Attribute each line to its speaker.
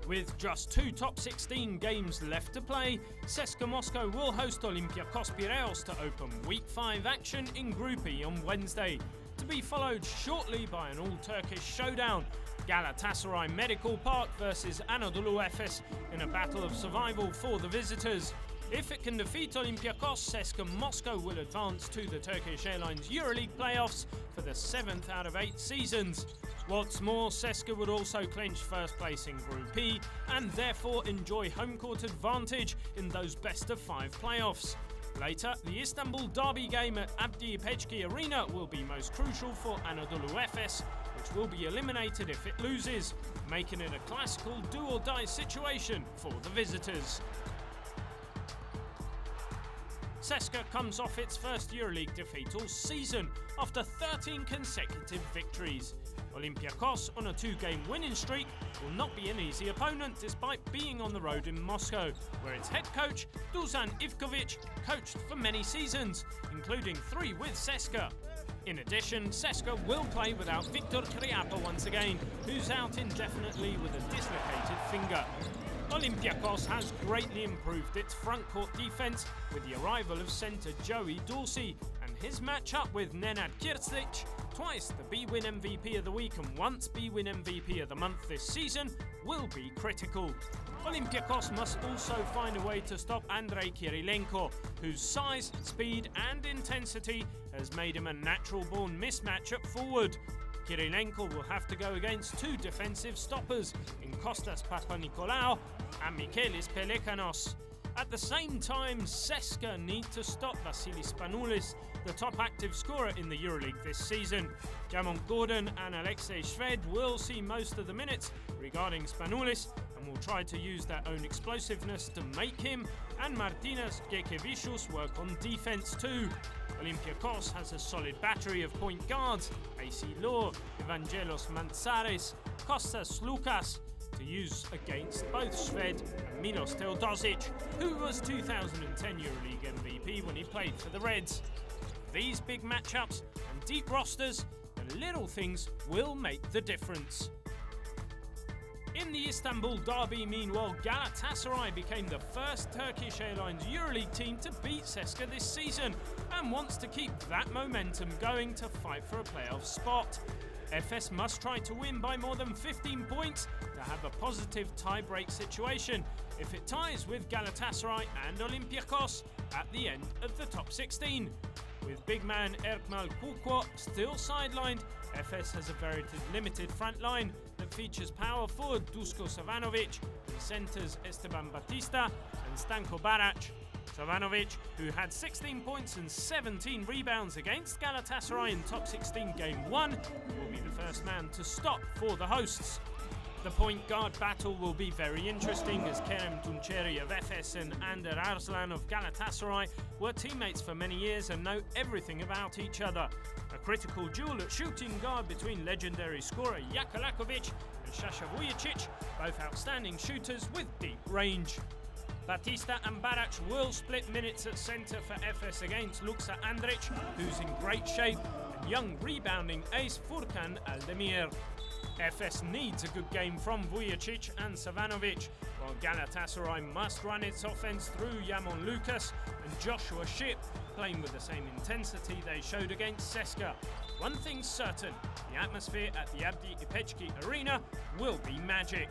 Speaker 1: With just 2 top 16 games left to play, CSKA Moscow will host Olympiacos Piraeus to open Week 5 action in Group E on Wednesday, to be followed shortly by an all-Turkish showdown, Galatasaray Medical Park versus Anadolu Efes, in a battle of survival for the visitors. If it can defeat Olympiacos, CSKA Moscow will advance to the Turkish Airlines EuroLeague playoffs for the 7th out of 8 seasons. What's more, CSKA would also clinch first place in Group E and therefore enjoy home court advantage in those best-of-5 playoffs. Later, the Istanbul derby game at Abdi Ipecki Arena will be most crucial for Anadolu Efes, which will be eliminated if it loses, making it a classical do-or-die situation for the visitors. CSKA comes off its first EuroLeague defeat all season after 13 consecutive victories. Olympiacos, on a 2-game winning streak, will not be an easy opponent despite being on the road in Moscow, where its head coach, Dusan Ivkovic, coached for many seasons, including 3 with CSKA. In addition, CSKA will play without Victor Kriapa once again, who's out indefinitely with a dislocated finger. Olympiacos has greatly improved its front-court defence with the arrival of centre Joey Dorsey, and his match-up with Nenad Krstic, twice the B-Win MVP of the week and once B-Win MVP of the month this season, will be critical. Olympiacos must also find a way to stop Andrei Kirilenko, whose size, speed and intensity has made him a natural-born mismatch at forward. Kirilenko will have to go against 2 defensive stoppers in Kostas Papanikolaou and Michaelis Pelekanos. At the same time, CSKA need to stop Vasilis Spanoulis, the top active scorer in the EuroLeague this season. Jamon Gordon and Alexei Shved will see most of the minutes regarding Spanoulis and will try to use their own explosiveness to make him and Martinas Gekevicius work on defense too. Olympiacos has a solid battery of point guards, AC Law, Evangelos Mantzaris, Kostas Lukas, to use against both Shved and Milos Teodosic, who was 2010 EuroLeague MVP when he played for the Reds. These big matchups and deep rosters and little things will make the difference. In the Istanbul derby, meanwhile, Galatasaray became the first Turkish Airlines EuroLeague team to beat CSKA this season and wants to keep that momentum going to fight for a playoff spot. Efes must try to win by more than 15 points to have a positive tie-break situation if it ties with Galatasaray and Olympiacos at the end of the top 16. With big man Erkmal Kukwo still sidelined, Efes has a very limited front line that features power forward Dusko Savanovic and centres Esteban Batista and Stanko Barac. Savanovic, who had 16 points and 17 rebounds against Galatasaray in top 16 game 1, will be the first man to stop for the hosts. The point guard battle will be very interesting as Kerem Tunçeri of Efes and Ander Arslan of Galatasaray were teammates for many years and know everything about each other. A critical duel at shooting guard between legendary scorer Jakalakovic and Sasha Vujicic, both outstanding shooters with deep range. Batista and Barac will split minutes at centre for Efes against Luxa Andric, who's in great shape, and young rebounding ace Furkan Aldemir. Efes needs a good game from Vujicic and Savanovic, while Galatasaray must run its offense through Yamon Lucas and Joshua Shipp, playing with the same intensity they showed against CSKA. One thing's certain, the atmosphere at the Abdi Ipecki Arena will be magic.